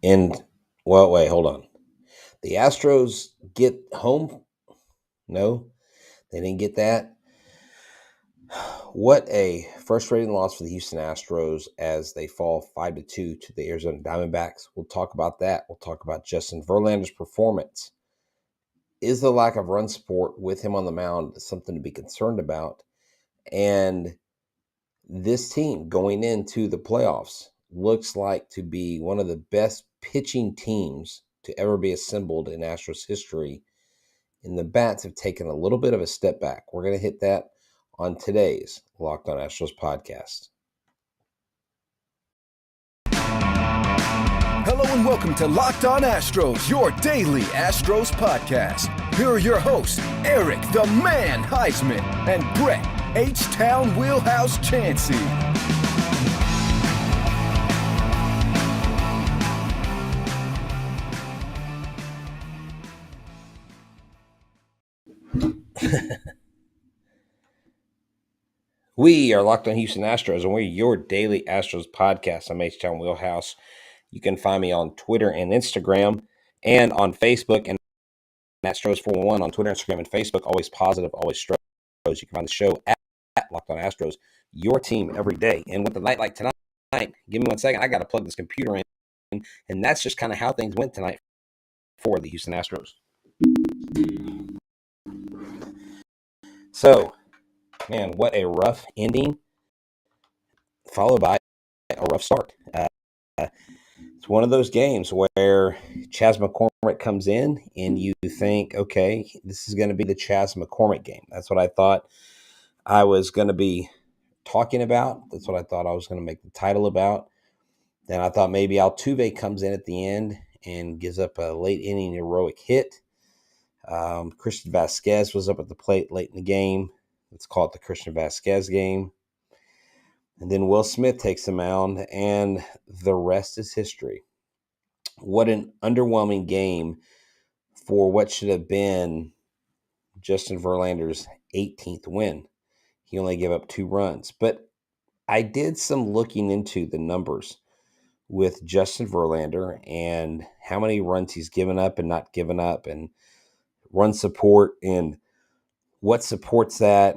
And, well, wait, hold on. The Astros get home? No, they didn't get that. What a frustrating loss for the Houston Astros as they fall 5-2 to the Arizona Diamondbacks. We'll talk about that. We'll talk about Justin Verlander's performance. Is the lack of run support with him on the mound something to be concerned about? And this team going into the playoffs looks like to be one of the best pitching teams to ever be assembled in Astros history. And the bats have taken a little bit of a step back. We're going to hit that on today's Locked On Astros podcast. Hello and welcome to Locked On Astros, your daily Astros podcast. Here are your hosts, Eric the Man Heisman and Brett H-Town Wheelhouse Chansey. We are Locked On Houston Astros, and we're your daily Astros podcast. I'm H-Town Wheelhouse. You can find me on Twitter and Instagram and on Facebook, and Astros411 on Twitter, Instagram, and Facebook. Always positive, always Stros. You can find the show at Locked On Astros, your team every day. And with the night like tonight, give me 1 second. I got to plug this computer in, and that's just kind of how things went tonight for the Houston Astros. So, man, what a rough ending, followed by a rough start. It's one of those games where Chas McCormick comes in and you think, okay, this is going to be the Chas McCormick game. That's what I thought I was going to be talking about. That's what I thought I was going to make the title about. Then I thought maybe Altuve comes in at the end and gives up a late inning heroic hit. Christian Vasquez was up at the plate late in the game. Let's call it the Christian Vasquez game. And then Will Smith takes the mound, and the rest is history. What an underwhelming game for what should have been Justin Verlander's 18th win. He only gave up 2 runs. But I did some looking into the numbers with Justin Verlander and how many runs he's given up and not given up, and run support and what supports that.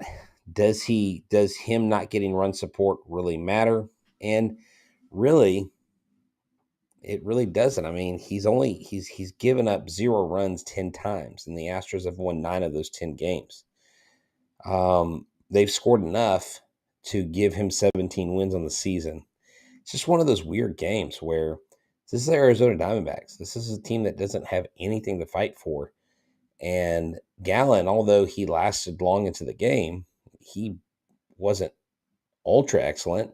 Does him not getting run support really matter? And really, it really doesn't. I mean, he's given up 0 runs 10 times, and the Astros have won 9 of those 10 games. They've scored enough to give him 17 wins on the season. It's just one of those weird games where this is the Arizona Diamondbacks. This is a team that doesn't have anything to fight for. And Gallen, although he lasted long into the game, he wasn't ultra excellent.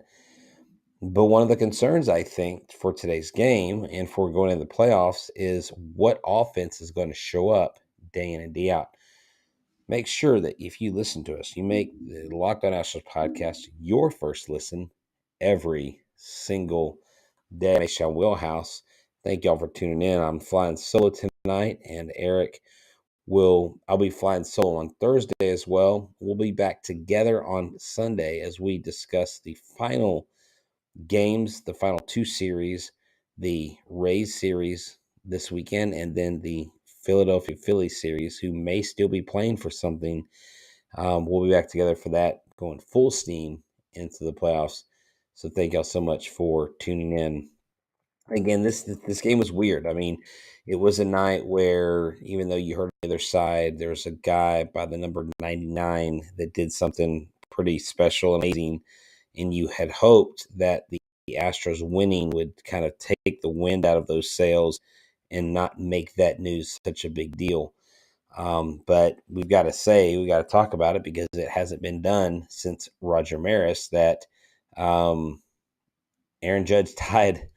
But one of the concerns, I think, for today's game and for going into the playoffs is what offense is going to show up day in and day out. Make sure that if you listen to us, you make the Locked On Astros podcast your first listen every single day. H-Town Wheelhouse. Thank y'all for tuning in. I'm flying solo tonight, and I'll be flying solo on Thursday as well. We'll be back together on Sunday as we discuss the final games, the final 2 series, the Rays series this weekend, and then the Philadelphia Phillies series, who may still be playing for something. We'll be back together for that, going full steam into the playoffs. So thank y'all so much for tuning in. Again, this game was weird. I mean, it was a night where, even though you heard the other side, there was a guy by the number 99 that did something pretty special and amazing, and you had hoped that the Astros winning would kind of take the wind out of those sails and not make that news such a big deal. But we've got to talk about it because it hasn't been done since Roger Maris that Aaron Judge tied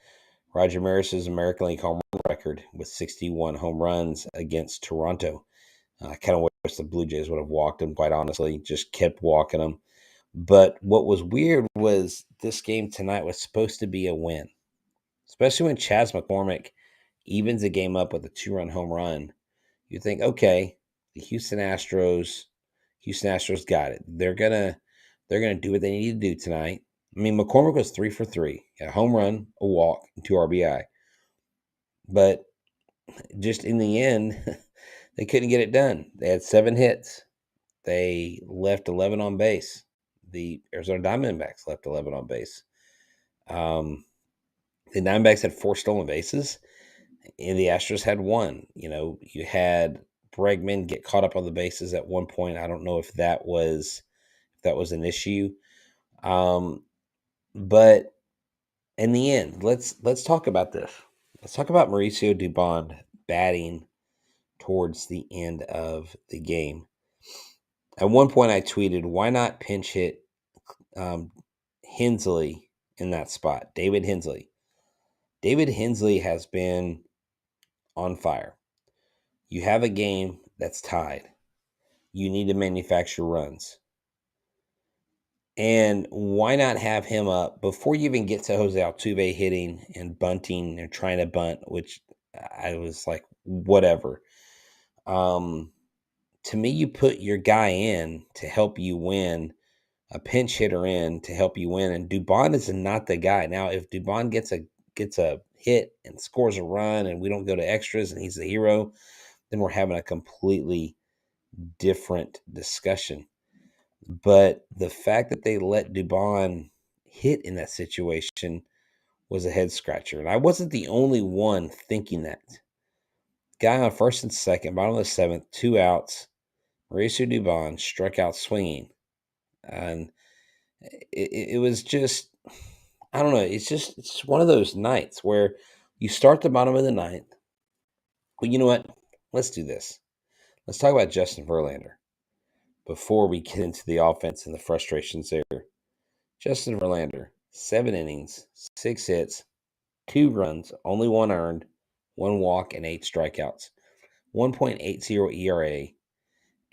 Roger Maris's American League home run record with 61 home runs against Toronto. I kind of wish the Blue Jays would have walked him, quite honestly, just kept walking him. But what was weird was this game tonight was supposed to be a win, especially when Chas McCormick evens the game up with a 2-run home run. You think, okay, the Houston Astros got it. They're gonna do what they need to do tonight. I mean, McCormick was 3 for 3, a home run, a walk, and 2 RBI. But just in the end, they couldn't get it done. They had 7 hits. They left 11 on base. The Arizona Diamondbacks left 11 on base. Um, the Diamondbacks had 4 stolen bases, and the Astros had 1. You had Bregman get caught up on the bases at one point. I don't know if that was an issue. But in the end, let's talk about this. Let's talk about Mauricio Dubon batting towards the end of the game. At one point, I tweeted, "Why not pinch hit um, Hensley in that spot?" David Hensley. David Hensley has been on fire. You have a game that's tied. You need to manufacture runs. And why not have him up before you even get to Jose Altuve hitting and bunting and trying to bunt, which I was like, whatever. To me, you put your guy in to help you win, a pinch hitter in to help you win, and Dubon is not the guy. Now, if Dubon gets a hit and scores a run, and we don't go to extras, and he's the hero, then we're having a completely different discussion. But the fact that they let Dubon hit in that situation was a head scratcher. And I wasn't the only one thinking that. Guy on first and second, bottom of the seventh, 2 outs. Mauricio Dubon struck out swinging. And it was just, I don't know. It's one of those nights where you start the bottom of the ninth. Well, you know what? Let's do this. Let's talk about Justin Verlander before we get into the offense and the frustrations there. Justin Verlander, 7 innings, 6 hits, 2 runs, only 1 earned, 1 walk, and 8 strikeouts. 1.80 ERA,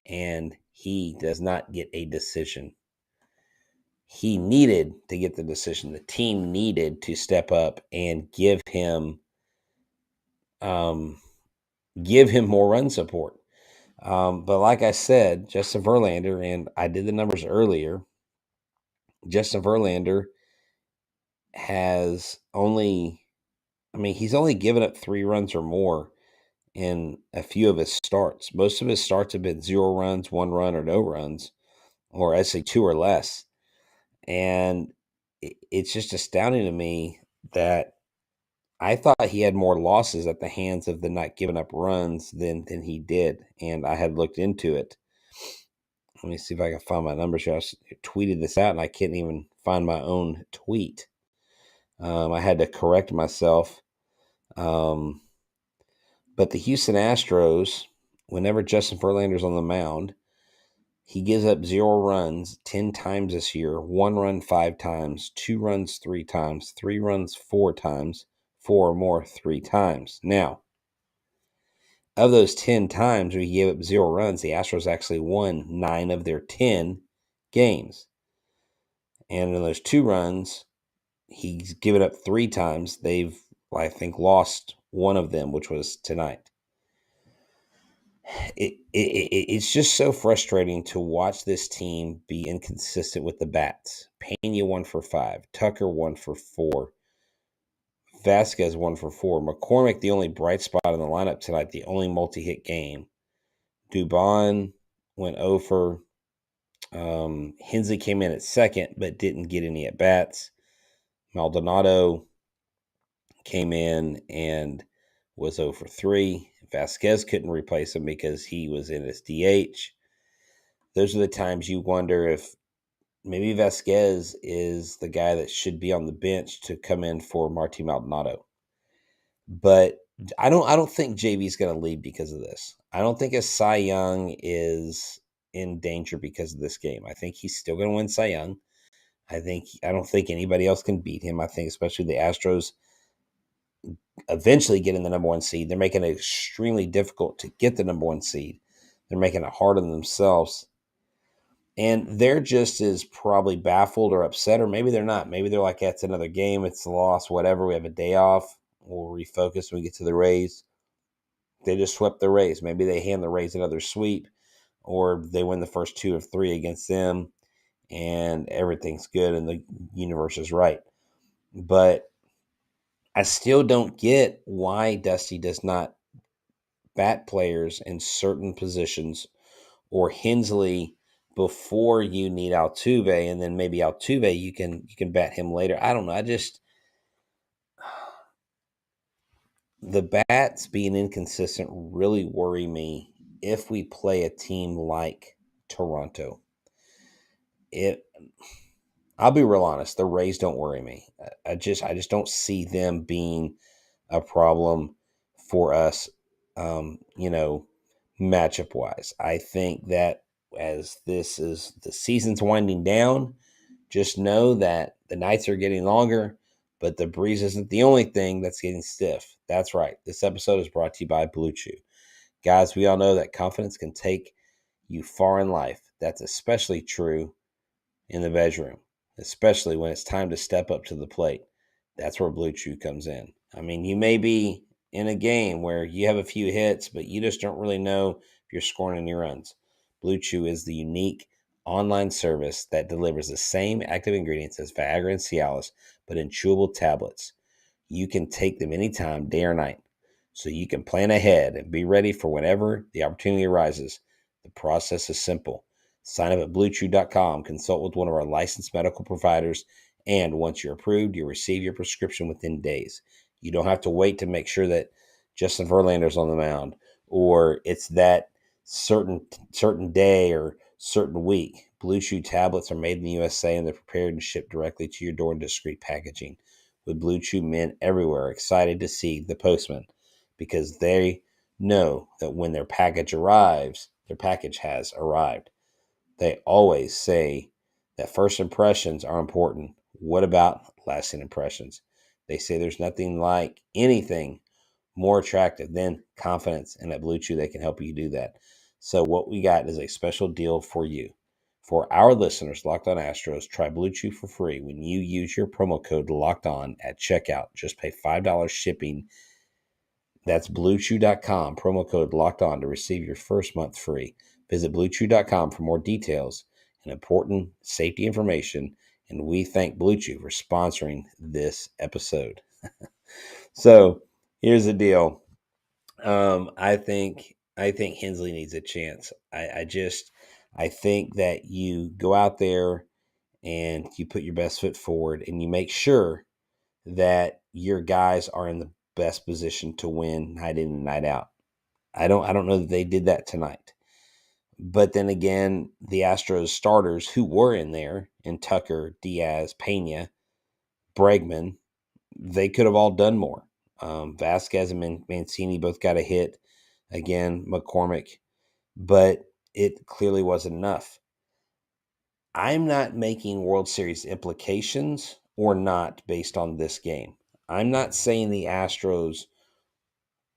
and he does not get a decision. He needed to get the decision. The team needed to step up and give him more run support. But like I said, Justin Verlander, and I did the numbers earlier, Justin Verlander has he's only given up 3 runs or more in a few of his starts. Most of his starts have been 0 runs, 1 run, or no runs, or I'd say 2 or less. And it's just astounding to me that I thought he had more losses at the hands of the not giving up runs than he did. And I had looked into it. Let me see if I can find my numbers here. I tweeted this out and I can't even find my own tweet. I had to correct myself. But the Houston Astros, whenever Justin Verlander's on the mound, he gives up 0 runs 10 times this year, 1 run 5 times, 2 runs 3 times, 3 runs 4 times, 4 or more 3 times. Now, of those 10 times where he gave up 0 runs, the Astros actually won 9 of their 10 games. And in those 2 runs, he's given up 3 times. They've, I think, lost one of them, which was tonight. It's just so frustrating to watch this team be inconsistent with the bats. Pena 1 for 5, Tucker 1 for 4, Vasquez 1 for 4, McCormick the only bright spot in the lineup tonight, the only multi-hit game. Dubon went over. Hensley came in at second but didn't get any at bats. Maldonado came in and was 0 for 3. Vasquez couldn't replace him because he was in his DH. Those are the times you wonder if maybe Vasquez is the guy that should be on the bench to come in for Marty Maldonado. But I don't think JV's going to leave because of this. I don't think a Cy Young is in danger because of this game. I think he's still going to win Cy Young. I don't think anybody else can beat him. I think especially the Astros eventually getting the number 1 seed. They're making it extremely difficult to get the number 1 seed. They're making it hard on themselves. And they're just as probably baffled or upset, or maybe they're not. Maybe they're like, it's another game, it's a loss, whatever. We have a day off. We'll refocus when we get to the Rays. They just swept the Rays. Maybe they hand the Rays another sweep, or they win the first 2 of 3 against them, and everything's good and the universe is right. But I still don't get why Dusty does not bat players in certain positions, or Hensley before you need Altuve, and then maybe Altuve you can bat him later. I don't know. I just the bats being inconsistent really worry me if we play a team like Toronto. It I'll be real honest, the Rays don't worry me. I just don't see them being a problem for us, matchup wise. I think that as this is the season's winding down, just know that the nights are getting longer, but the breeze isn't the only thing that's getting stiff. That's right. This episode is brought to you by Blue Chew. Guys, we all know that confidence can take you far in life. That's especially true in the bedroom, especially when it's time to step up to the plate. That's where Blue Chew comes in. I mean, you may be in a game where you have a few hits, but you just don't really know if you're scoring any runs. Blue Chew is the unique online service that delivers the same active ingredients as Viagra and Cialis, but in chewable tablets. You can take them anytime, day or night, so you can plan ahead and be ready for whenever the opportunity arises. The process is simple. Sign up at bluechew.com, consult with one of our licensed medical providers, and once you're approved, you'll receive your prescription within days. You don't have to wait to make sure that Justin Verlander's on the mound, or it's that certain day or certain week. Blue Chew tablets are made in the USA, and they're prepared and shipped directly to your door in discreet packaging. With Blue Chew, men everywhere are excited to see the postman because they know that when their package arrives, their package has arrived. They always say that first impressions are important. What about lasting impressions? They say there's nothing like anything more attractive than confidence, and at Blue Chew, they can help you do that. So, what we got is a special deal for you. For our listeners, Locked On Astros, try Blue Chew for free when you use your promo code Locked On at checkout. Just pay $5 shipping. That's BlueChew.com, promo code Locked On to receive your first month free. Visit BlueChew.com for more details and important safety information. And we thank Blue Chew for sponsoring this episode. So here's the deal. I think Hensley needs a chance. I think that you go out there and you put your best foot forward and you make sure that your guys are in the best position to win night in and night out. I don't know that they did that tonight. But then again, the Astros starters who were in there, in Tucker, Diaz, Pena, Bregman, they could have all done more. Vasquez and Mancini both got a hit. Again, McCormick, but it clearly wasn't enough. I'm not making World Series implications or not based on this game. I'm not saying the Astros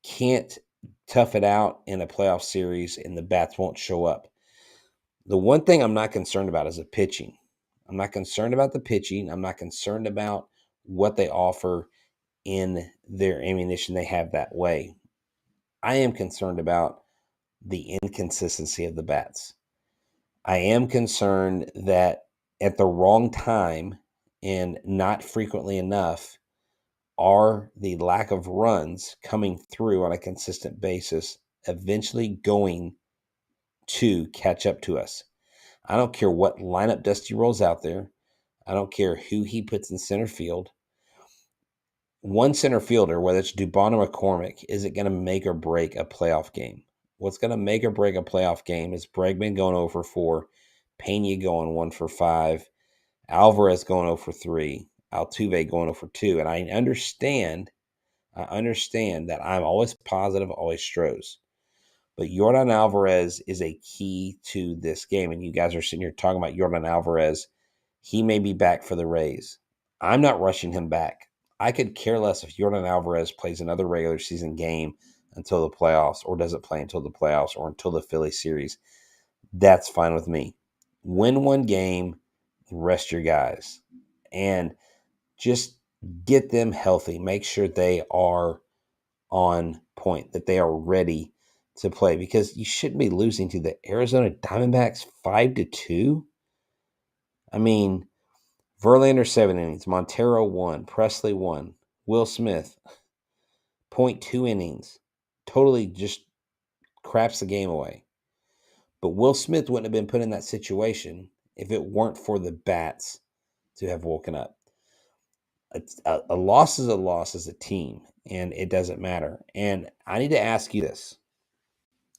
can't tough it out in a playoff series and the bats won't show up. The one thing I'm not concerned about is the pitching. I'm not concerned about the pitching. I'm not concerned about what they offer in their ammunition they have that way. I am concerned about the inconsistency of the bats. I am concerned that at the wrong time and not frequently enough are the lack of runs coming through on a consistent basis eventually going to catch up to us. I don't care what lineup Dusty rolls out there. I don't care who he puts in center field. One center fielder, whether it's Dubon or McCormick, isn't going to make or break a playoff game. What's going to make or break a playoff game is Bregman going 0 for 4, Pena going 1 for 5, Alvarez going 0 for 3, Altuve going 0 for 2. And I understand that I'm always positive, always Stros. But Yordan Alvarez is a key to this game. And you guys are sitting here talking about Yordan Alvarez. He may be back for the Rays. I'm not rushing him back. I could care less if Yordan Alvarez plays another regular season game until the playoffs or doesn't play until the playoffs or until the Philly series. That's fine with me. Win one game, rest your guys, and just get them healthy. Make sure they are on point, that they are ready to play, because you shouldn't be losing to the Arizona Diamondbacks 5-2. I mean, Verlander 7 innings, Montero 1, Presley 1, Will Smith, 0.2 innings, totally just craps the game away. But Will Smith wouldn't have been put in that situation if it weren't for the bats to have woken up. A loss is a loss as a team, and it doesn't matter. And I need to ask you this.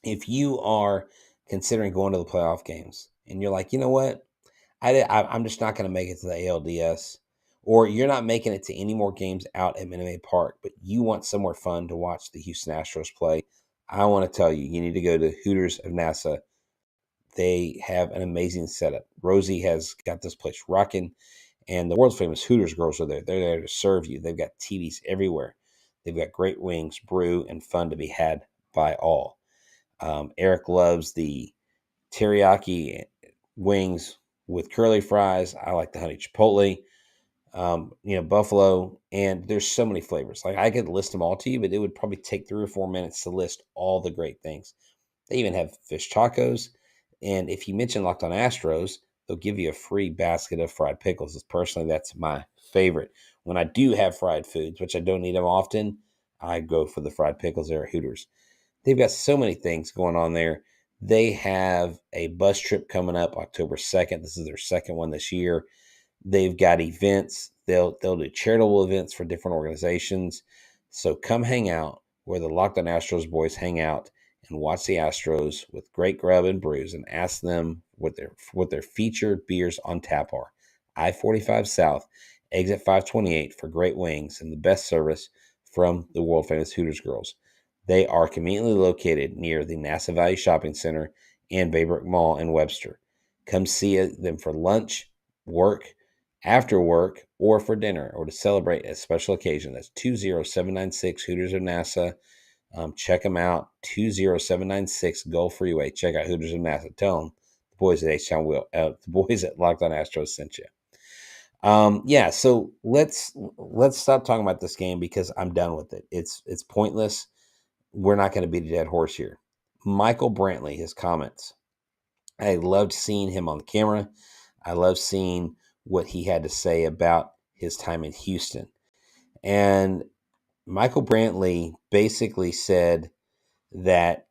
If you are considering going to the playoff games and you're like, you know what? I'm just not going to make it to the ALDS, or you're not making it to any more games out at Minute Maid Park, but you want somewhere fun to watch the Houston Astros play, I want to tell you, you need to go to Hooters of NASA. They have an amazing setup. Rosie has got this place rocking, and the world famous Hooters girls are there. They're there to serve you. They've got TVs everywhere. They've got great wings, brew, and fun to be had by all. Eric loves the teriyaki wings with curly fries. I like the honey chipotle, buffalo, and there's so many flavors. Like I could list them all to you, but it would probably take 3 or 4 minutes to list all the great things. They even have fish tacos. And if you mention Locked on Astros, they'll give you a free basket of fried pickles. Personally, that's my favorite. When I do have fried foods, which I don't eat them often, I go for the fried pickles there at Hooters. They've got so many things going on there. They have a bus trip coming up October 2nd. This is their second one this year. They've got events. They'll do charitable events for different organizations. So come hang out where the Locked on Astros boys hang out and watch the Astros with great grub and brews, and ask them what their featured beers on tap are. I-45 South, exit 528 for great wings and the best service from the world famous Hooters girls. They are conveniently located near the NASA Valley Shopping Center and Baybrook Mall in Webster. Come see them for lunch, work, after work, or for dinner, or to celebrate a special occasion. That's 20796 Hooters of NASA. Check them out, 20796 Gulf Freeway. Check out Hooters of NASA. Tell them the boys at H-Town the boys at Locked on Astros sent you. So let's stop talking about this game because I'm done with it. It's pointless. We're not going to beat a dead horse here. Michael Brantley, his comments. I loved seeing him on the camera. I loved seeing what he had to say about his time in Houston. And Michael Brantley basically said that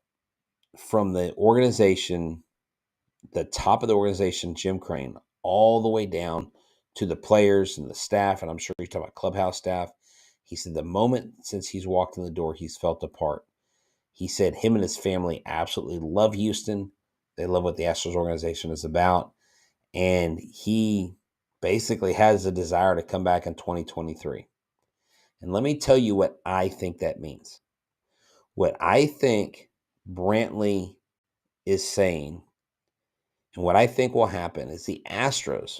from the organization, the top of the organization, Jim Crane, all the way down to the players and the staff, and I'm sure he's talking about clubhouse staff, he said the moment since he's walked in the door, he's felt a part. He said him and his family absolutely love Houston. They love what the Astros organization is about. And he basically has a desire to come back in 2023. And let me tell you what I think that means. What I think Brantley is saying and what I think will happen is the Astros,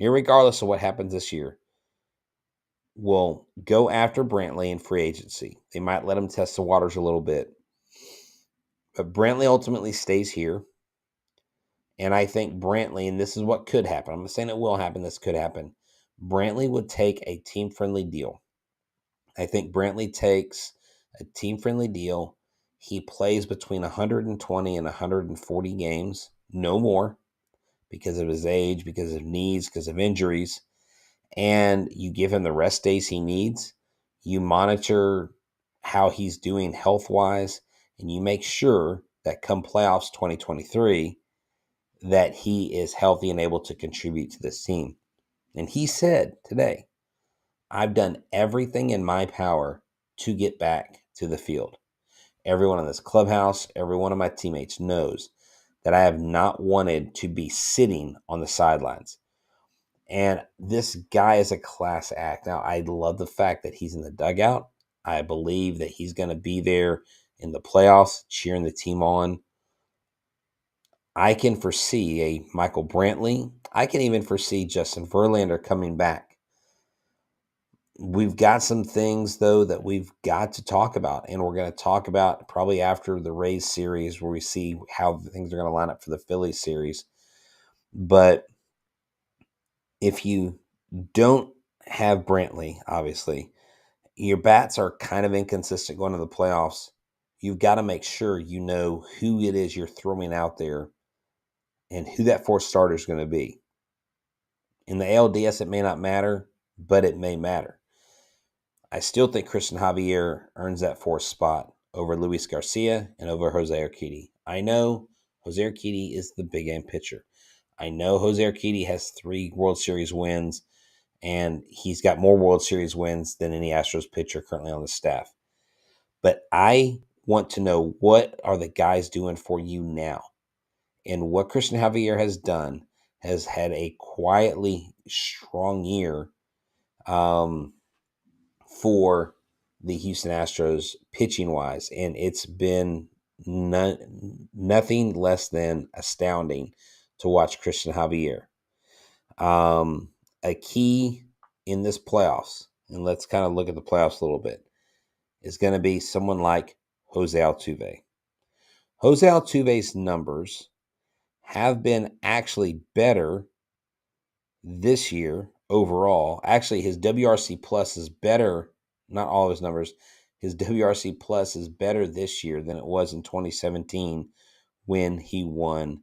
irregardless of what happens this year, will go after Brantley in free agency. They might let him test the waters a little bit. But Brantley ultimately stays here. And I think Brantley, and this is what could happen. I'm not saying it will happen. This could happen. Brantley would take a team-friendly deal. I think Brantley takes a team-friendly deal. He plays between 120 and 140 games, no more, because of his age, because of needs, because of injuries. And you give him the rest days he needs. You monitor how he's doing health-wise, and you make sure that come playoffs 2023, that he is healthy and able to contribute to this team. And he said today, I've done everything in my power to get back to the field. Everyone in this clubhouse, every one of my teammates knows that I have not wanted to be sitting on the sidelines. And this guy is a class act. Now, I love the fact that he's in the dugout. I believe that he's going to be there in the playoffs, cheering the team on. I can foresee a Michael Brantley. I can even foresee Justin Verlander coming back. We've got some things, though, that we've got to talk about, and we're going to talk about probably after the Rays series where we see how things are going to line up for the Phillies series. But if you don't have Brantley, obviously, your bats are kind of inconsistent going to the playoffs. You've got to make sure you know who it is you're throwing out there and who that fourth starter is going to be. In the ALDS, it may not matter, but it may matter. I still think Christian Javier earns that fourth spot over Luis Garcia and over Jose Urquidy. I know Jose Urquidy is the big game pitcher. I know Jose Urquidy has 3 World Series wins, and he's got more World Series wins than any Astros pitcher currently on the staff. But I want to know, what are the guys doing for you now? And what Christian Javier has done has had a quietly strong year for the Houston Astros pitching wise. And it's been nothing less than astounding to watch Christian Javier. A key in this playoffs, and let's kind of look at the playoffs a little bit, is going to be someone like Jose Altuve. Jose Altuve's numbers have been actually better this year overall. Actually, his WRC plus is better, not all of his numbers. His WRC plus is better this year than it was in 2017 when he won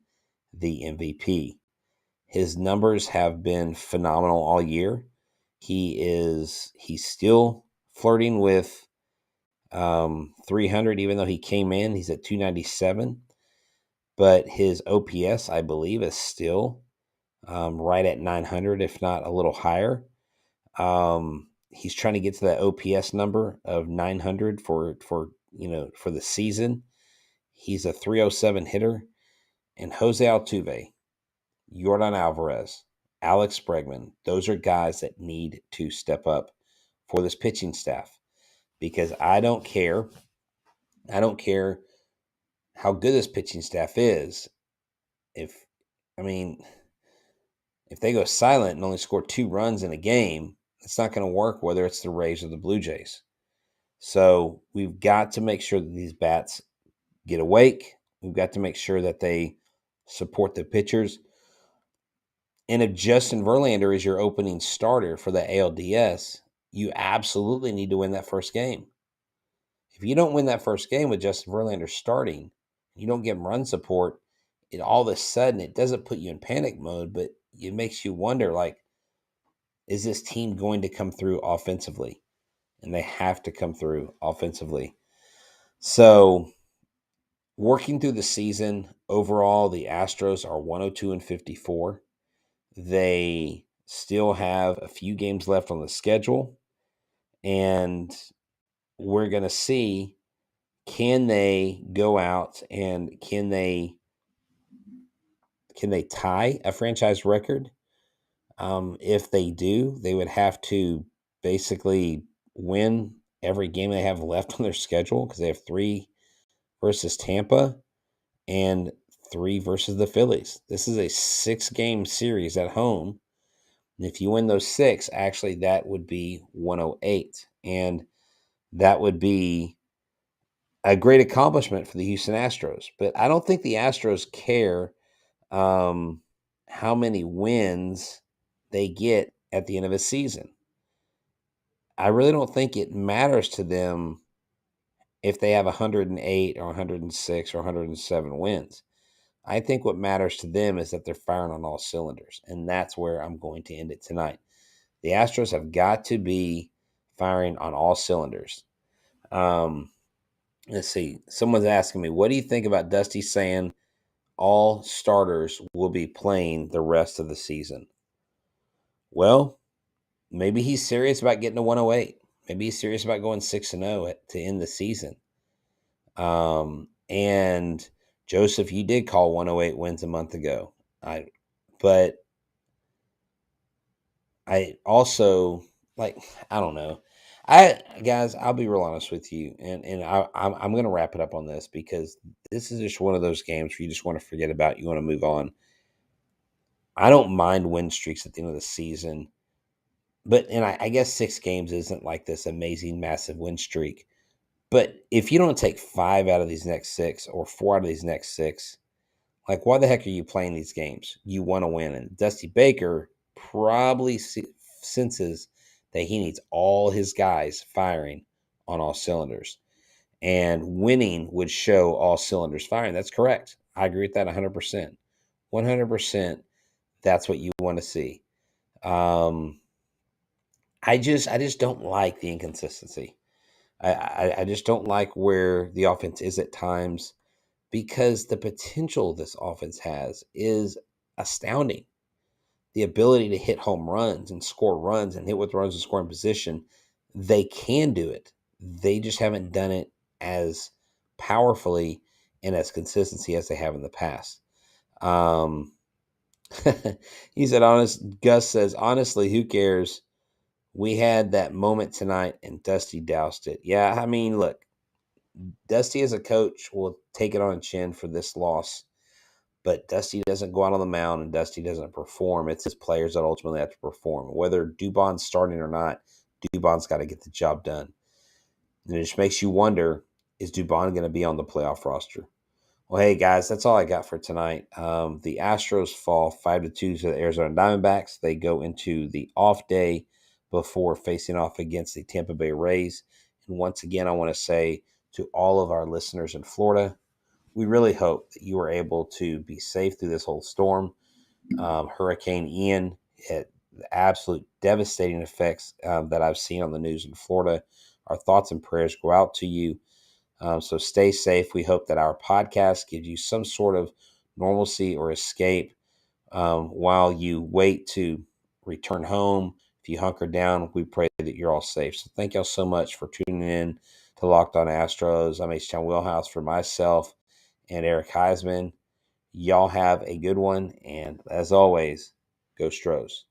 the MVP. His numbers have been phenomenal all year. He's still flirting with 300, even though he came in. He's at 297. But his OPS, I believe, is still right at 900, if not a little higher. He's trying to get to that OPS number of 900 for the season. He's a 307 hitter. And Jose Altuve, Yordan Alvarez, Alex Bregman, those are guys that need to step up for this pitching staff, because I don't care how good this pitching staff is. If they go silent and only score 2 runs in a game, it's not going to work, whether it's the Rays or the Blue Jays. So we've got to make sure that these bats get awake. We've got to make sure that they support the pitchers. And if Justin Verlander is your opening starter for the ALDS, you absolutely need to win that first game. If you don't win that first game with Justin Verlander starting, you don't give him run support, all of a sudden it doesn't put you in panic mode, but it makes you wonder, like, is this team going to come through offensively? And they have to come through offensively. So working through the season, overall, the Astros are 102-54. They still have a few games left on the schedule, and we're going to see, can they go out and can they tie a franchise record? If they do, they would have to basically win every game they have left on their schedule, because they have 3 versus Tampa and 3 versus the Phillies. This is a 6-game series at home. And if you win those 6, actually that would be 108. And that would be a great accomplishment for the Houston Astros. But I don't think the Astros care how many wins they get at the end of a season. I really don't think it matters to them if they have 108 or 106 or 107 wins. I think what matters to them is that they're firing on all cylinders, and that's where I'm going to end it tonight. The Astros have got to be firing on all cylinders. Let's see. Someone's asking me, what do you think about Dusty saying all starters will be playing the rest of the season? Well, maybe he's serious about getting to 108. Maybe he's serious about going 6-0 to end the season. And Joseph, you did call 108 wins a month ago. But I also, like, I don't know. Guys, I'll be real honest with you, and I'm going to wrap it up on this, because this is just one of those games where you just want to forget about. You want to move on. I don't mind win streaks at the end of the season, and I guess 6 games isn't like this amazing, massive win streak. But if you don't take 5 out of these next 6 or 4 out of these next 6, like, why the heck are you playing these games? You want to win. And Dusty Baker probably senses that he needs all his guys firing on all cylinders. And winning would show all cylinders firing. That's correct. I agree with that 100%. 100%, that's what you want to see. I just don't like the inconsistency. I just don't like where the offense is at times because the potential this offense has is astounding. The ability to hit home runs and score runs and hit with runs and score in position, they can do it. They just haven't done it as powerfully and as consistency as they have in the past. Um, he said, honest, Gus says, honestly, who cares? We had that moment tonight and Dusty doused it. Yeah, I mean, look, Dusty as a coach will take it on a chin for this loss, but Dusty doesn't go out on the mound and Dusty doesn't perform. It's his players that ultimately have to perform. Whether Dubon's starting or not, Dubon's got to get the job done. And it just makes you wonder, is Dubon going to be on the playoff roster? Well, hey, guys, that's all I got for tonight. The Astros fall 5-2 to the Arizona Diamondbacks. They go into the off day before facing off against the Tampa Bay Rays. And once again, I want to say to all of our listeners in Florida, we really hope that you are able to be safe through this whole storm. Hurricane Ian had the absolute devastating effects that I've seen on the news in Florida. Our thoughts and prayers go out to you. So stay safe. We hope that our podcast gives you some sort of normalcy or escape while you wait to return home. If you hunker down, we pray that you're all safe. So thank y'all so much for tuning in to Locked On Astros. I'm H-Town Wheelhouse for myself and Eric Heisman. Y'all have a good one. And as always, go Stros.